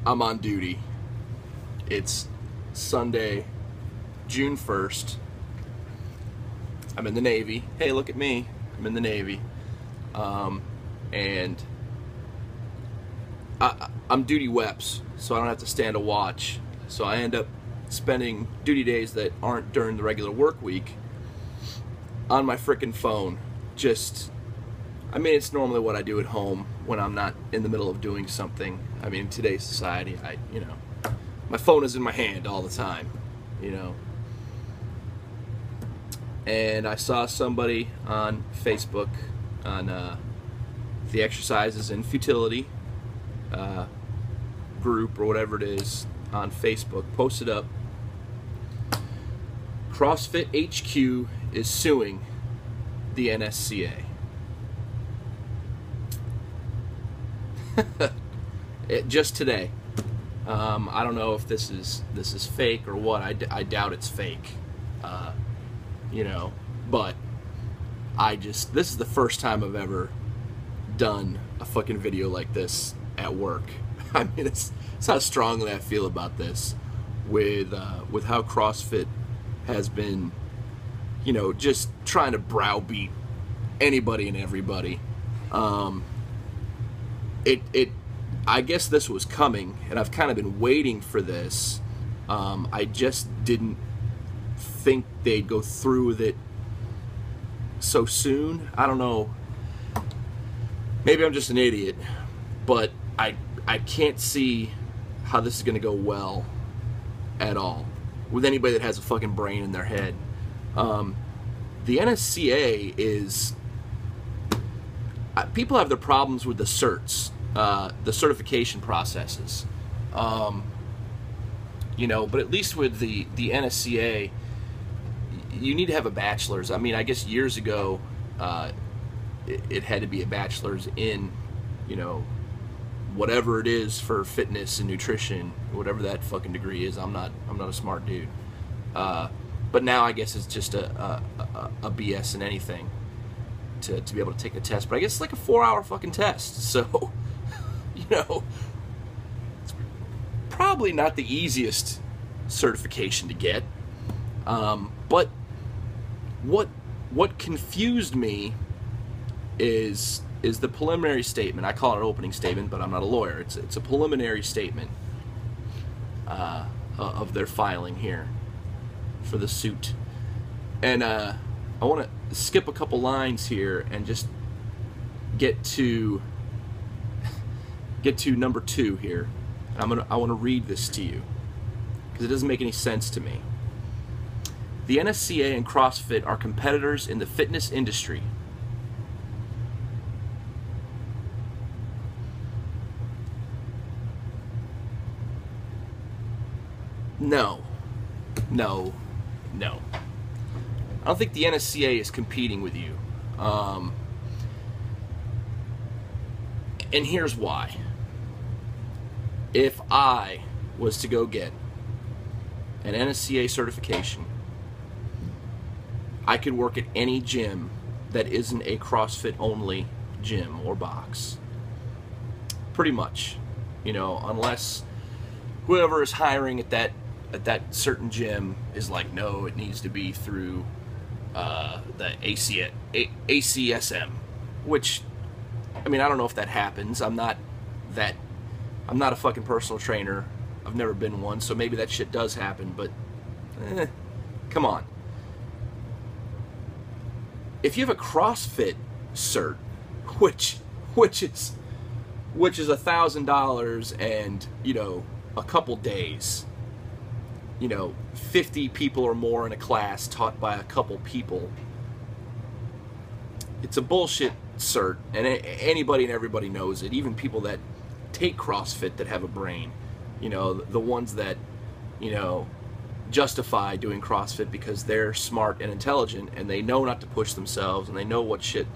I'm on duty. It's Sunday, June 1st. I'm in the Navy. Hey, look at me. I'm in the Navy. And I'm duty weps, so I don't have to stand a watch. So I end up spending duty days that aren't during the regular work week on my frickin' phone. It's normally what I do at home when I'm not in the middle of doing something. I mean, in today's society, my phone is in my hand all the time, And I saw somebody on Facebook on the Exercises in Futility group or whatever it is on Facebook posted up, CrossFit HQ is suing the NSCA. Just today. I don't know if this is fake or what. I doubt it's fake. But this is the first time I've ever done a fucking video like this at work. I mean, it's how strongly I feel about this with how CrossFit has been, just trying to browbeat anybody and everybody. I guess this was coming, and I've kind of been waiting for this. I just didn't think they'd go through with it so soon. I don't know. Maybe I'm just an idiot, but I can't see how this is going to go well at all with anybody that has a fucking brain in their head. The NSCA is... people have their problems with the certs, the certification processes. But at least with the NSCA, you need to have a bachelor's. I mean, I guess years ago, it had to be a bachelor's in, whatever it is for fitness and nutrition, whatever that fucking degree is. I'm not a smart dude. But now I guess it's just a BS in anything to be able to take the test. But I guess it's like a 4-hour fucking test. So, it's probably not the easiest certification to get. But what confused me is the preliminary statement. I call it an opening statement, but I'm not a lawyer. It's a preliminary statement of their filing here for the suit. And I want to skip a couple lines here and just get to number 2 here. I want to read this to you because it doesn't make any sense to me. The NSCA and CrossFit are competitors in the fitness industry. No. I don't think the NSCA is competing with you. And here's why. If I was to go get an NSCA certification, I could work at any gym that isn't a CrossFit only gym or box. Pretty much. Unless whoever is hiring at that certain gym is like, no, it needs to be through the ACSM, which, I don't know if that happens. I'm not a fucking personal trainer. I've never been one, so maybe that shit does happen, but come on. If you have a CrossFit cert, which is $1,000 and a couple days, 50 people or more in a class taught by a couple people, it's a bullshit cert, and anybody and everybody knows it. Even people that take CrossFit that have a brain, the ones that justify doing CrossFit because they're smart and intelligent and they know not to push themselves and they know what shit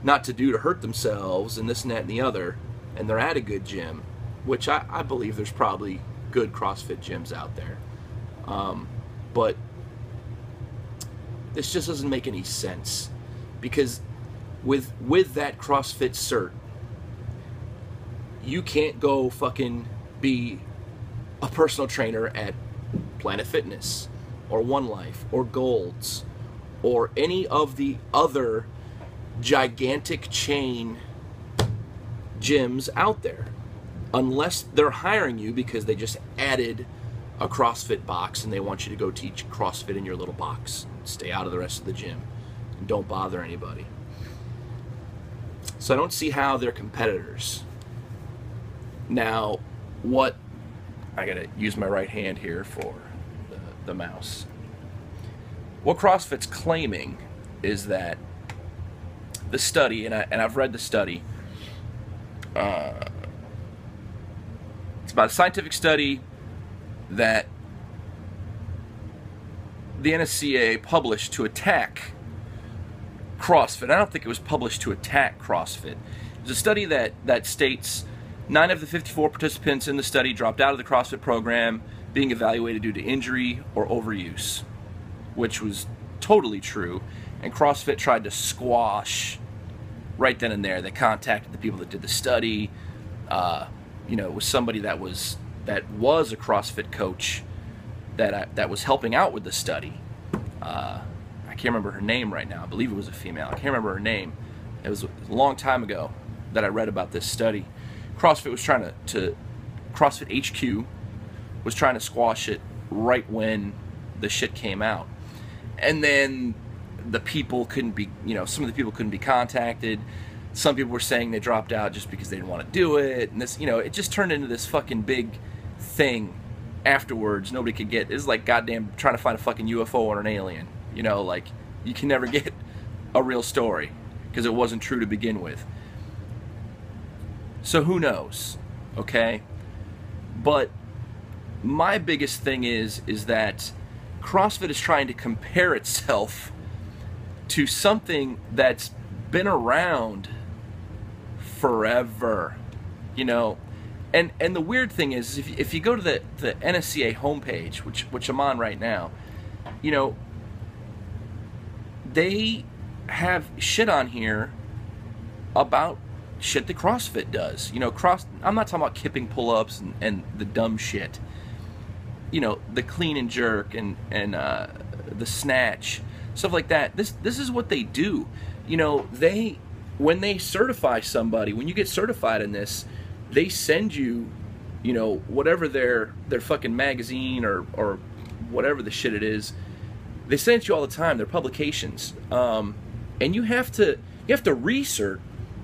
not to do to hurt themselves and this and that and the other, and they're at a good gym, which I believe there's probably good CrossFit gyms out there. But this just doesn't make any sense, because with that CrossFit cert, you can't go fucking be a personal trainer at Planet Fitness or One Life or Gold's or any of the other gigantic chain gyms out there, unless they're hiring you because they just added a CrossFit box and they want you to go teach CrossFit in your little box. Stay out of the rest of the gym and don't bother anybody. So I don't see how they're competitors. Now, what, I gotta use my right hand here for the mouse. What CrossFit's claiming is that the study, and I've read the study, it's about a scientific study that the NSCA published to attack CrossFit. I don't think it was published to attack CrossFit. It's a study that states 9 of the 54 participants in the study dropped out of the CrossFit program being evaluated due to injury or overuse, which was totally true. And CrossFit tried to squash right then and there. They contacted the people that did the study. You know, it was somebody that was a CrossFit coach that was helping out with the study. I can't remember her name right now. I believe it was a female. I can't remember her name. It was a long time ago that I read about this study. CrossFit was trying to CrossFit HQ was trying to squash it right when the shit came out. And then the people couldn't be, you know, some of the people couldn't be contacted. Some people were saying they dropped out just because they didn't want to do it. And this, you know, it just turned into this fucking big thing afterwards. Nobody could get, it's like goddamn trying to find a fucking UFO or an alien. You know, like, you can never get a real story because it wasn't true to begin with. So who knows, okay? But my biggest thing is that CrossFit is trying to compare itself to something that's been around forever, you know. And the weird thing is, if you go to the NSCA homepage, which I'm on right now, you know, they have shit on here about shit that CrossFit does. You know, I'm not talking about kipping pull-ups and the dumb shit. You know, the clean and jerk and the snatch, stuff like that. This is what they do. You know, when they certify somebody, when you get certified in this, they send you, you know, whatever their fucking magazine or whatever the shit it is. They send it to you all the time. They're publications, and you have to recert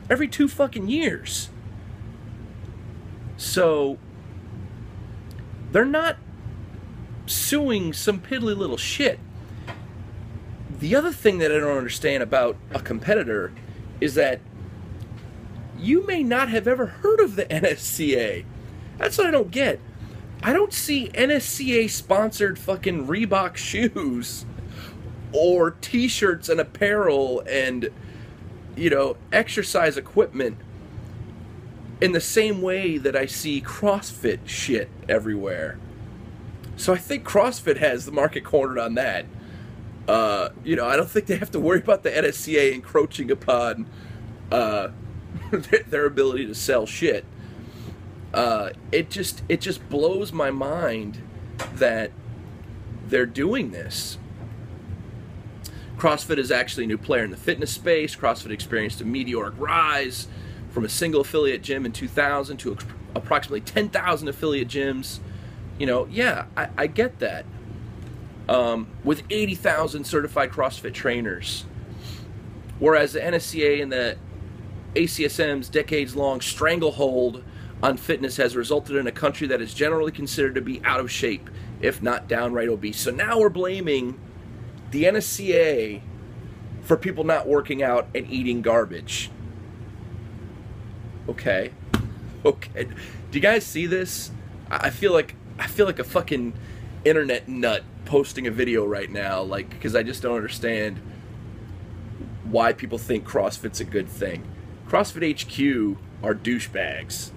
every 2 fucking years. So they're not suing some piddly little shit. The other thing that I don't understand about a competitor is that you may not have ever heard of the NSCA. That's what I don't get. I don't see NSCA sponsored fucking Reebok shoes or t-shirts and apparel and, you know, exercise equipment in the same way that I see CrossFit shit everywhere. So I think CrossFit has the market cornered on that. You know, I don't think they have to worry about the NSCA encroaching upon their ability to sell shit. It just blows my mind that they're doing this. CrossFit is actually a new player in the fitness space. CrossFit experienced a meteoric rise from a single affiliate gym in 2000 to approximately 10,000 affiliate gyms. You know, yeah, I get that. With 80,000 certified CrossFit trainers. Whereas the NSCA and the ACSM's decades-long stranglehold on fitness has resulted in a country that is generally considered to be out of shape, if not downright obese. So now we're blaming the NSCA for people not working out and eating garbage. Okay. Okay. Do you guys see this? I feel like a fucking internet nut posting a video right now, like, because I just don't understand why people think CrossFit's a good thing. CrossFit HQ are douchebags.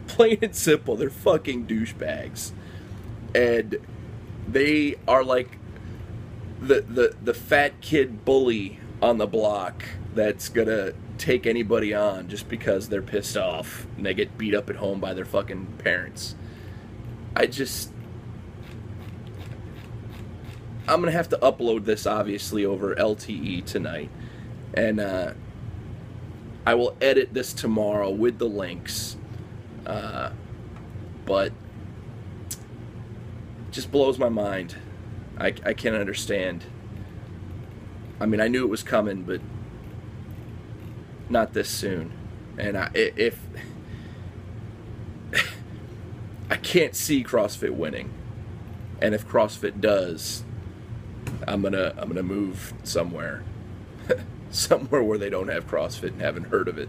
Plain and simple, they're fucking douchebags. And they are like the fat kid bully on the block that's gonna take anybody on just because they're pissed off and they get beat up at home by their fucking parents. I'm gonna have to upload this obviously over LTE tonight, and I will edit this tomorrow with the links, but it just blows my mind. I can't understand. I mean, I knew it was coming, but not this soon. And if I can't see CrossFit winning, and if CrossFit does, I'm gonna move somewhere, somewhere where they don't have CrossFit and haven't heard of it.